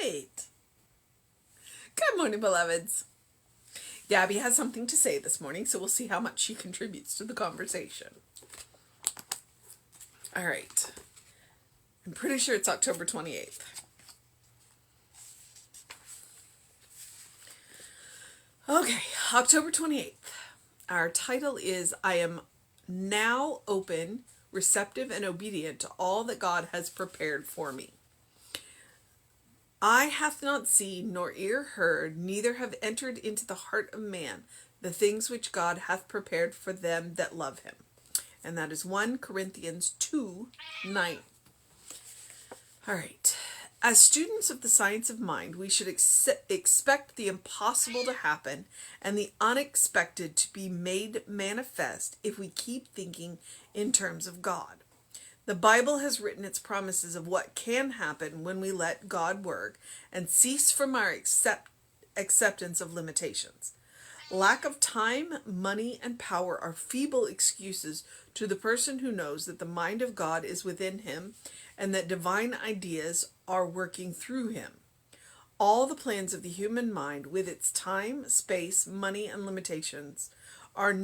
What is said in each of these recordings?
right. Good morning, beloveds. Gabby has something to say this morning, so we'll see how much she contributes to the conversation. All right. I'm pretty sure it's October 28th. Okay, October 28th. Our title is I Am Now Open, Receptive, and Obedient to All That God Has Prepared for Me. Eye hath not seen, nor ear heard, neither have entered into the heart of man the things which God hath prepared for them that love him. And that is 1 Corinthians 2:9. All right. As students of the science of mind, we should expect the impossible to happen and the unexpected to be made manifest if we keep thinking in terms of God. The Bible has written its promises of what can happen when we let God work and cease from our acceptance of limitations. Lack of time, money, and power are feeble excuses to the person who knows that the mind of God is within him and that divine ideas are working through him. All the plans of the human mind, with its time, space, money, and limitations, are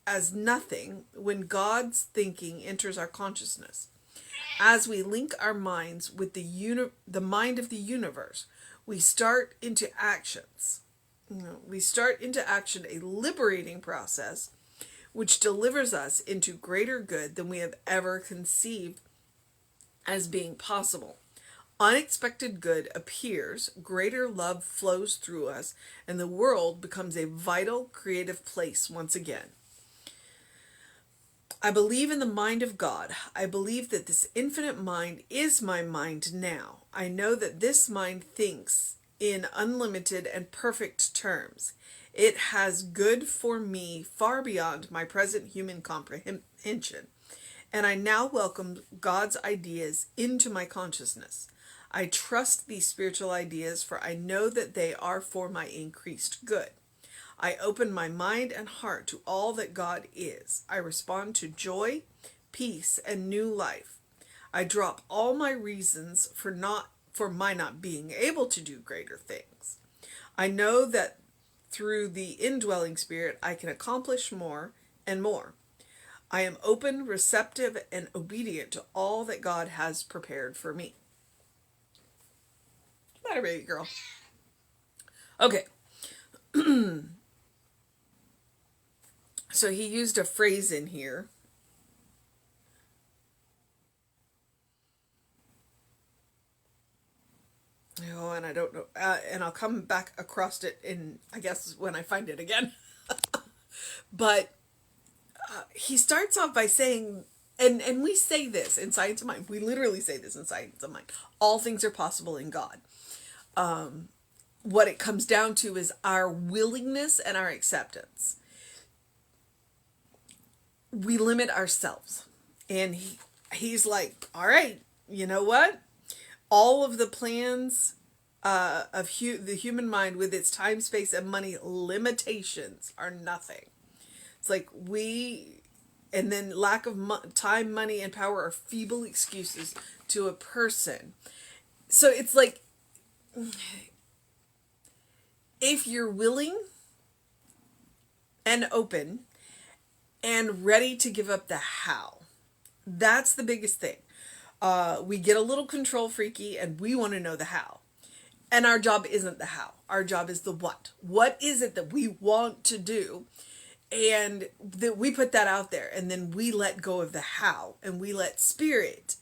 as nothing when God's thinking enters our consciousness. As we link our minds with the mind of the universe, we start into actions. We start into action a liberating process which delivers us into greater good than we have ever conceived as being possible. Unexpected good appears, greater love flows through us, and the world becomes a vital, creative place once again. I believe in the mind of God. I believe that this infinite mind is my mind now. I know that this mind thinks in unlimited and perfect terms. It has good for me far beyond my present human comprehension, and I now welcome God's ideas into my consciousness. I trust these spiritual ideas, for I know that they are for my increased good. I open my mind and heart to all that God is. I respond to joy, peace, and new life. I drop all my reasons for my not being able to do greater things. I know that through the indwelling spirit I can accomplish more and more. I am open, receptive, and obedient to all that God has prepared for me. Better, baby girl. Okay. So he used a phrase in here. Oh, and I don't know. And I'll come back across it I guess, when I find it again. But he starts off by saying, and we say this in Science of Mind. We literally say this in Science of Mind. All things are possible in God. What it comes down to is our willingness and our acceptance. We limit ourselves. And he's like, all right, you know what? All of the plans of the human mind with its time, space, and money limitations are nothing. It's like and then lack of time, money, and power are feeble excuses to a person. So it's like, if you're willing and open and ready to give up the how, that's the biggest thing. We get a little control freaky and we want to know the how. And our job isn't the how. Our job is the what. What is it that we want to do? And that we put that out there, and then we let go of the how, and we let spirit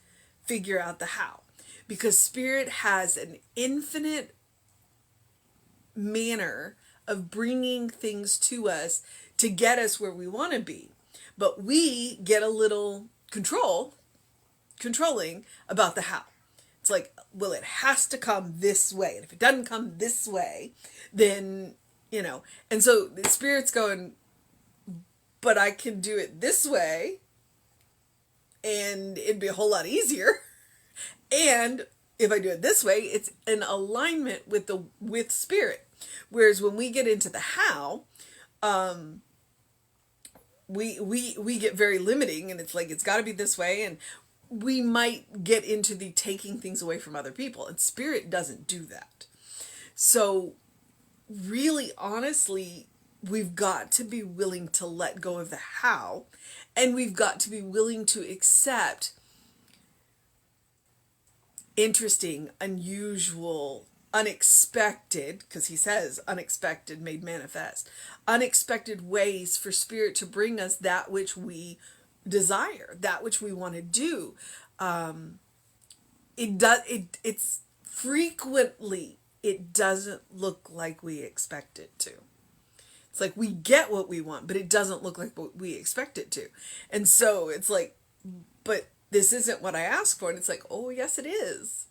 figure out the how. Because spirit has an infinite manner of bringing things to us to get us where we want to be. But we get a little controlling about the how. It's like, well, it has to come this way. And if it doesn't come this way, then, and so the spirit's going, but I can do it this way and it'd be a whole lot easier. And if I do it this way, it's in alignment with spirit. Whereas when we get into the how, we get very limiting, and it's like, it's got to be this way. And we might get into the taking things away from other people, and Spirit doesn't do that. So really, honestly, we've got to be willing to let go of the how, and we've got to be willing to accept interesting, unusual, unexpected, because he says unexpected made manifest, unexpected ways for Spirit to bring us that which we desire, that which we want to do. It's frequently, it doesn't look like we expect it to. It's like we get what we want, but it doesn't look like what we expect it to. And so it's like, but this isn't what I asked for. And it's like, oh, yes, it is.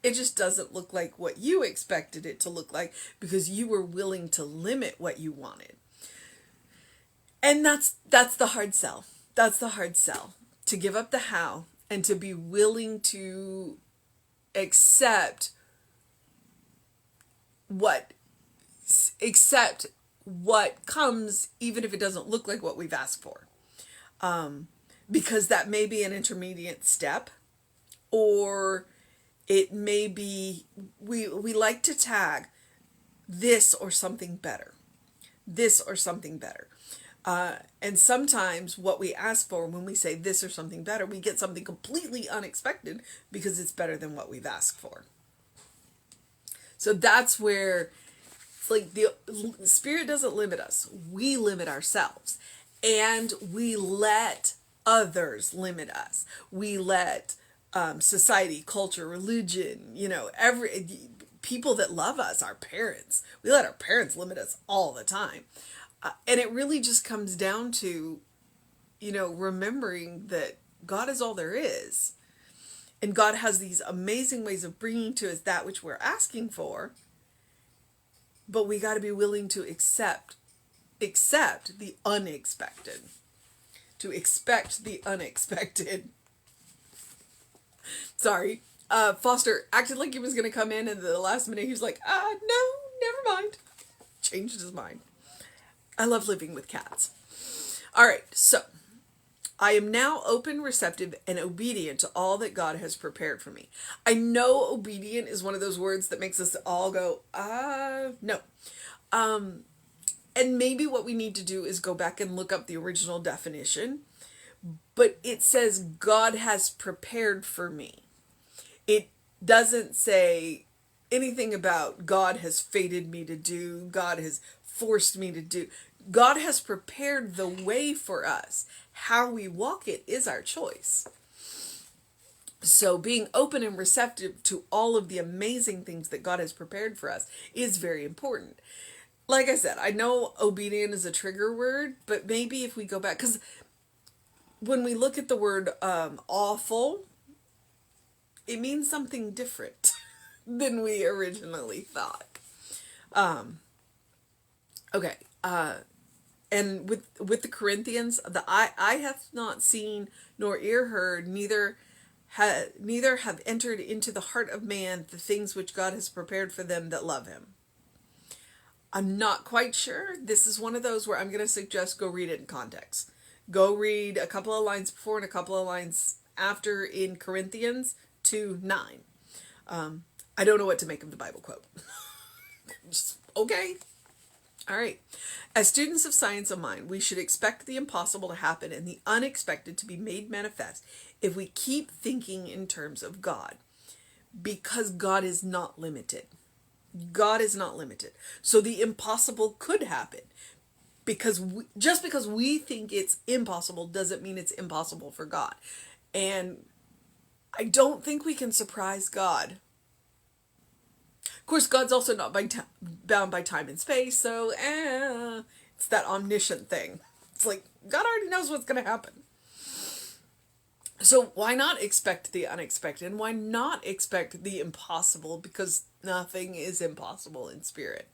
It just doesn't look like what you expected it to look like because you were willing to limit what you wanted. And that's the hard sell. That's the hard sell. To give up the how and to be willing to accept what comes, even if it doesn't look like what we've asked for. Because that may be an intermediate step, or it may be, we like to tag this or something better. This or something better. And sometimes what we ask for when we say this or something better, we get something completely unexpected because it's better than what we've asked for. So that's where it's like the Spirit doesn't limit us. We limit ourselves, and we let others limit us. We let society, culture, religion, every people that love us, our parents. We let our parents limit us all the time. And it really just comes down to, remembering that God is all there is. And God has these amazing ways of bringing to us that which we're asking for. But we got to be willing to accept the unexpected. To expect the unexpected. Sorry. Foster acted like he was going to come in, and the last minute he was like, no, never mind. Changed his mind. I love living with cats. All right, so I am now open, receptive, and obedient to all that God has prepared for me. I know obedient is one of those words that makes us all go, no. And maybe what we need to do is go back and look up the original definition. But it says God has prepared for me. It doesn't say anything about God has fated me to do, God has forced me to do. God has prepared the way for us. How we walk it is our choice. So being open and receptive to all of the amazing things that God has prepared for us is very important. Like I said, I know obedient is a trigger word, but maybe if we go back, because when we look at the word awful, it means something different than we originally thought. Okay. And with the Corinthians, the eye hath not seen nor ear heard, neither have entered into the heart of man the things which God has prepared for them that love him. I'm not quite sure. This is one of those where I'm going to suggest go read it in context. Go read a couple of lines before and a couple of lines after in Corinthians 2:9. I don't know what to make of the Bible quote. Just, okay. All right. As students of science of mind, we should expect the impossible to happen and the unexpected to be made manifest if we keep thinking in terms of God, because God is not limited. God is not limited. So the impossible could happen, because just because we think it's impossible doesn't mean it's impossible for God. And I don't think we can surprise God. Of course, God's also not bound by time and space, so it's that omniscient thing. It's like, God already knows what's going to happen. So why not expect the unexpected? And why not expect the impossible? Because nothing is impossible in Spirit.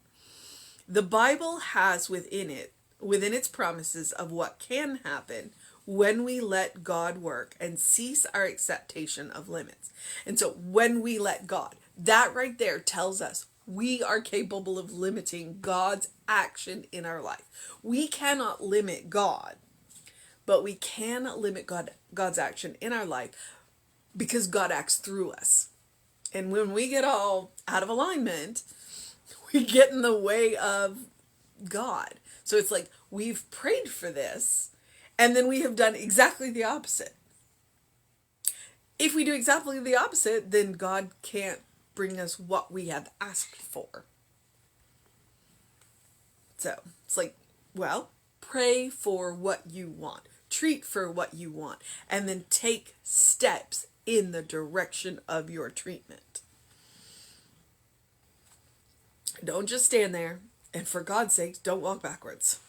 The Bible has within its promises of what can happen when we let God work and cease our acceptation of limits. And so when we let God, that right there tells us we are capable of limiting God's action in our life. We cannot limit God, but we can limit God's action in our life because God acts through us. And when we get all out of alignment, we get in the way of God. So it's like we've prayed for this, and then we have done exactly the opposite. If we do exactly the opposite, then God can't bring us what we have asked for. So it's like, well, pray for what you want, treat for what you want, and then take steps in the direction of your treatment. Don't just stand there, and for God's sakes, don't walk backwards.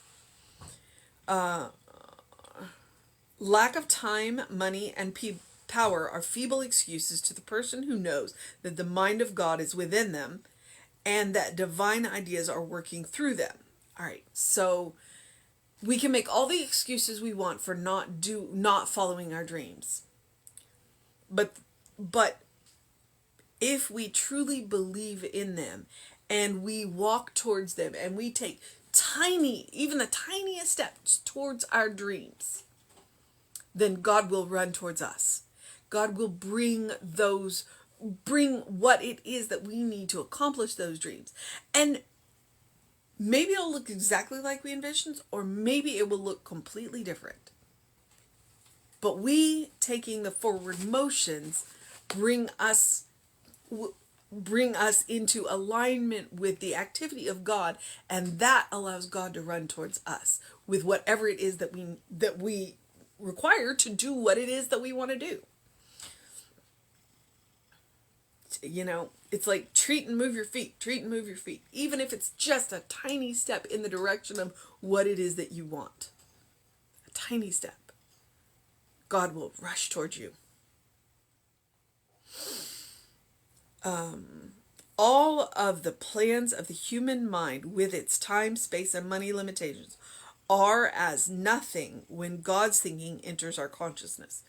Lack of time, money, and power are feeble excuses to the person who knows that the mind of God is within them and that divine ideas are working through them. All right, so we can make all the excuses we want for not following our dreams. But if we truly believe in them and we walk towards them and we take even the tiniest steps towards our dreams, then God will run towards us. God will bring what it is that we need to accomplish those dreams. And maybe it'll look exactly like we envisioned, or maybe it will look completely different. But we taking the forward motions bring us into alignment with the activity of God, and that allows God to run towards us with whatever it is that we require to do what it is that we want to do. You know, it's like treat and move your feet, even if it's just a tiny step in the direction of what it is that you want. A tiny step. God will rush towards you. All of the plans of the human mind with its time, space, and money limitations are as nothing when God's thinking enters our consciousness.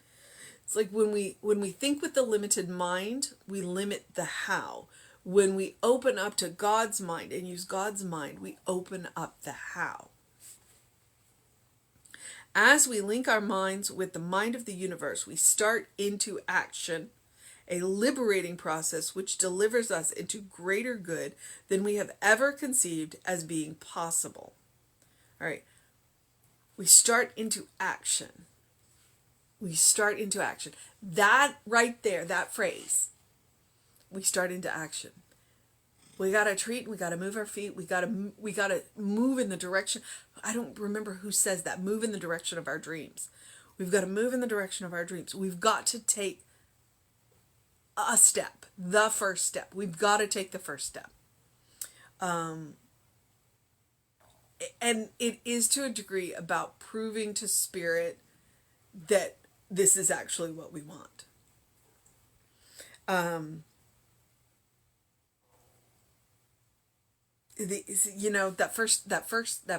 It's like when we think with the limited mind, we limit the how. When we open up to God's mind and use God's mind, we open up the how. As we link our minds with the mind of the universe, we start into action, a liberating process which delivers us into greater good than we have ever conceived as being possible. All right. We start into action. That right there, that phrase, we start into action. We got to treat, we got to move our feet, we got to move in the direction. I don't remember who says that, move in the direction of our dreams. We've got to move in the direction of our dreams. We've got to take a step, the first step. We've got to take the first step. And it is to a degree about proving to spirit that this is actually what we want. That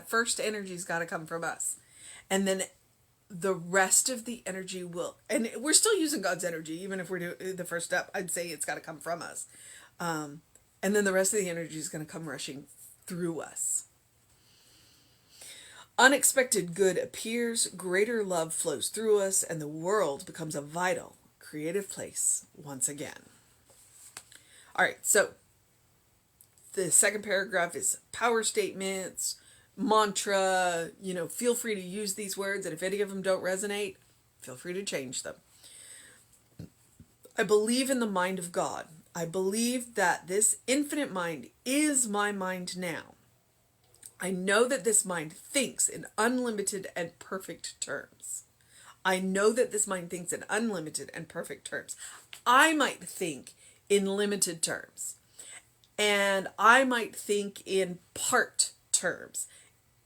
first energy's got to come from us, and then the rest of the energy will. And we're still using God's energy, even if we're doing the first step. I'd say it's got to come from us, and then the rest of the energy is going to come rushing through us. Unexpected good appears, greater love flows through us, and the world becomes a vital, creative place once again. All right, so the second paragraph is power statements, mantra. Feel free to use these words, and if any of them don't resonate, feel free to change them. I believe in the mind of God. I believe that this infinite mind is my mind now. I know that this mind thinks in unlimited and perfect terms. I might think in limited terms. And I might think in part terms.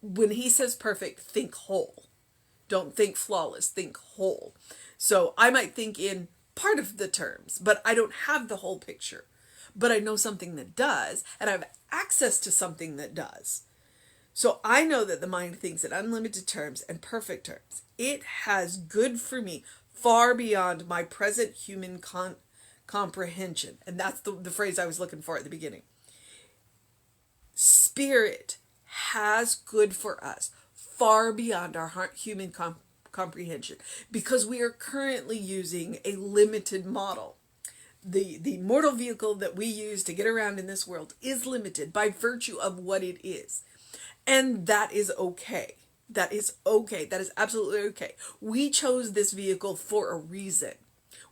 When he says perfect, think whole. Don't think flawless, think whole. So I might think in part of the terms, but I don't have the whole picture. But I know something that does, and I have access to something that does. So I know that the mind thinks in unlimited terms and perfect terms. It has good for me far beyond my present human comprehension. And that's the phrase I was looking for at the beginning. Spirit has good for us far beyond our human comprehension, because we are currently using a limited model. The mortal vehicle that we use to get around in this world is limited by virtue of what it is. And that is okay. That is okay. That is absolutely okay. We chose this vehicle for a reason.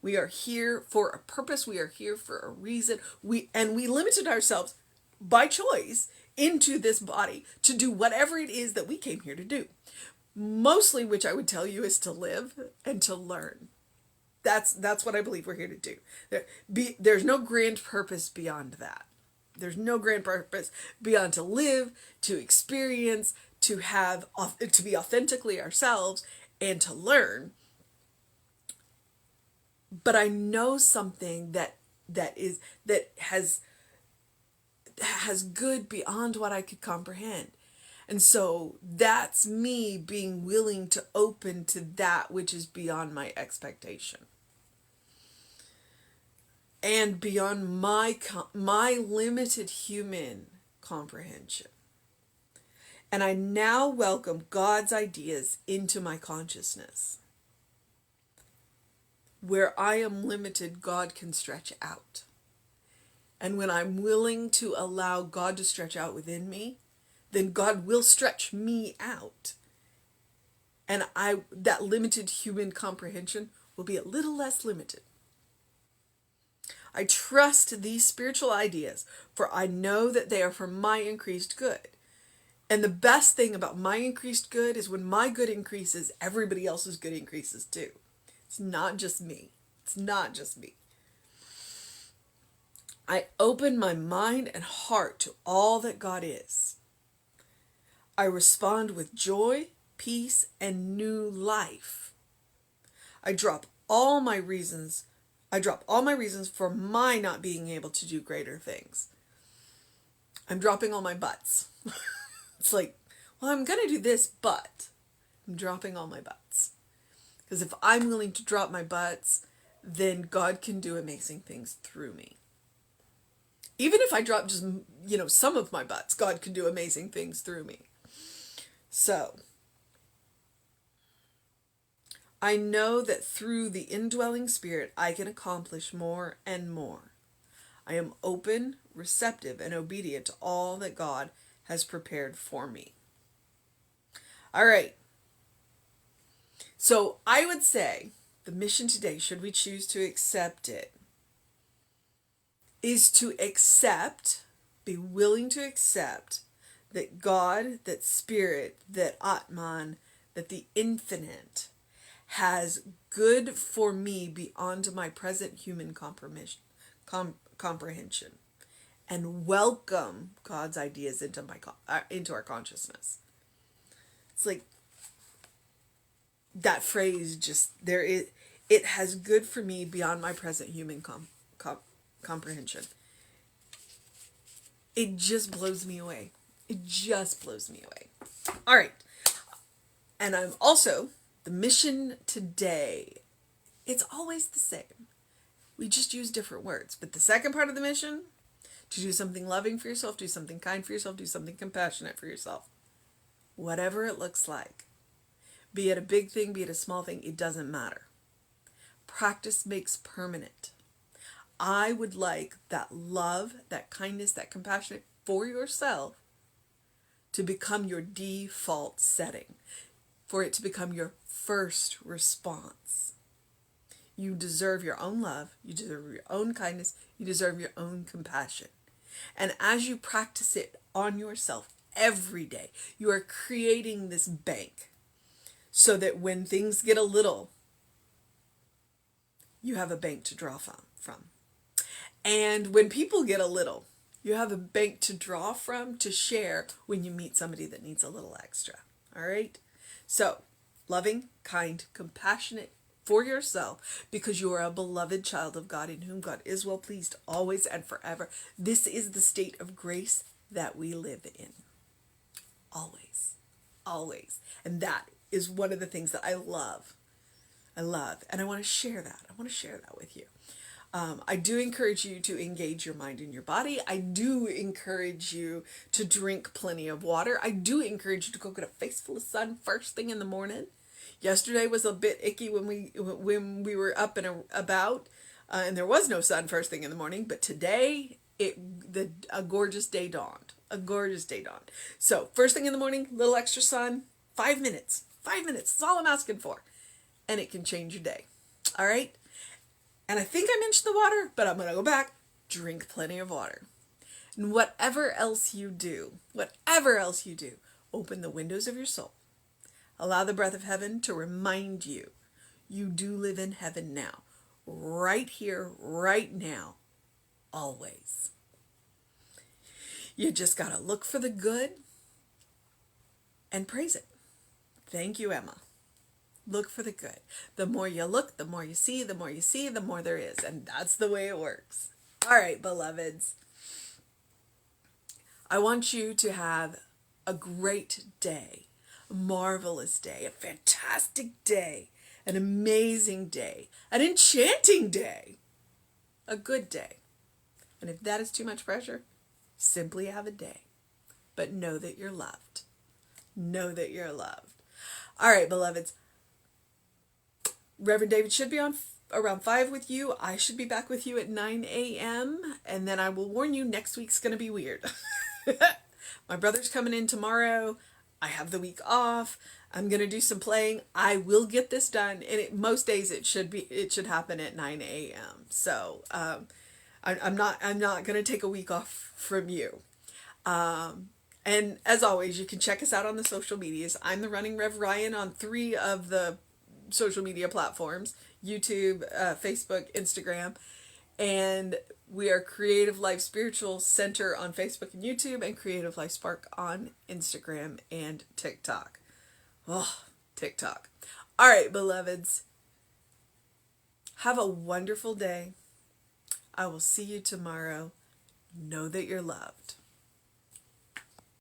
We are here for a purpose. We are here for a reason. We limited ourselves by choice into this body to do whatever it is that we came here to do. Mostly, which I would tell you, is to live and to learn. That's what I believe we're here to do. There's no grand purpose beyond that. There's no grand purpose beyond to live, to experience, to be authentically ourselves, and to learn. But I know something that has good beyond what I could comprehend. And so that's me being willing to open to that which is beyond my expectation. And beyond my limited human comprehension. And I now welcome God's ideas into my consciousness. Where I am limited, God can stretch out. And when I'm willing to allow God to stretch out within me, then God will stretch me out. And that limited human comprehension will be a little less limited. I trust these spiritual ideas, for I know that they are for my increased good. And the best thing about my increased good is when my good increases, everybody else's good increases too. It's not just me. It's not just me. I open my mind and heart to all that God is. I respond with joy, peace, and new life. I drop all my reasons for my not being able to do greater things. I'm dropping all my buts. It's like, well, I'm going to do this, but I'm dropping all my buts. Because if I'm willing to drop my buts, then God can do amazing things through me. Even if I drop just, some of my buts, God can do amazing things through me. So, I know that through the indwelling Spirit, I can accomplish more and more. I am open, receptive, and obedient to all that God has prepared for me. All right. So I would say the mission today, should we choose to accept it, is to accept, be willing to accept that God, that Spirit, that Atman, that the infinite has good for me beyond my present human comprehension, and welcome God's ideas into our consciousness. It's like that phrase it has good for me beyond my present human comprehension. It just blows me away. It just blows me away. All right. And I'm also, the mission today, it's always the same. We just use different words. But the second part of the mission, to do something loving for yourself, do something kind for yourself, do something compassionate for yourself. Whatever it looks like. Be it a big thing, be it a small thing, it doesn't matter. Practice makes permanent. I would like that love, that kindness, that compassion for yourself to become your default setting, for it to become your first response. You deserve your own love, you deserve your own kindness, you deserve your own compassion. And as you practice it on yourself every day, you are creating this bank so that when things get a little, you have a bank to draw from. And when people get a little, you have a bank to draw from, to share when you meet somebody that needs a little extra. All right? So, loving, kind, compassionate for yourself, because you are a beloved child of God in whom God is well pleased always and forever. This is the state of grace that we live in. Always. Always. And that is one of the things that I love. And I want to share that. I want to share that with you. I do encourage you to engage your mind and your body. I do encourage you to drink plenty of water. I do encourage you to go get a face full of sun first thing in the morning. Yesterday was a bit icky when we were up and about, and there was no sun first thing in the morning. But today, a gorgeous day dawned. A gorgeous day dawned. So first thing in the morning, little extra sun, 5 minutes. 5 minutes. That's all I'm asking for, and it can change your day. All right. And I think I mentioned the water, but I'm gonna go back. Drink plenty of water. And whatever else you do, open the windows of your soul. Allow the breath of heaven to remind you you do live in heaven now, right here, right now, always. You just got to look for the good and praise it. Thank you, Emma. Look for the good. The more you look, the more you see, the more you see, the more there is. And that's the way it works. All right, beloveds. I want you to have a great day. A marvelous day, a fantastic day, an amazing day, an enchanting day, a good day. And if that is too much pressure, simply have a day. But know that you're loved. Know that you're loved. All right, beloveds. Reverend David should be on around 5 with you. I should be back with you at 9 a.m. And then I will warn you, next week's going to be weird. My brother's coming in tomorrow. I have the week off. I'm going to do some playing. I will get this done. And most days it should happen at 9 a.m. So I'm not going to take a week off from you. And as always, you can check us out on the social medias. I'm the Running Rev Ryan on 3 of the social media platforms: YouTube, Facebook, Instagram. And we are Creative Life Spiritual Center on Facebook and YouTube, and Creative Life Spark on Instagram and TikTok. Oh, TikTok. All right, beloveds. Have a wonderful day. I will see you tomorrow. Know that you're loved.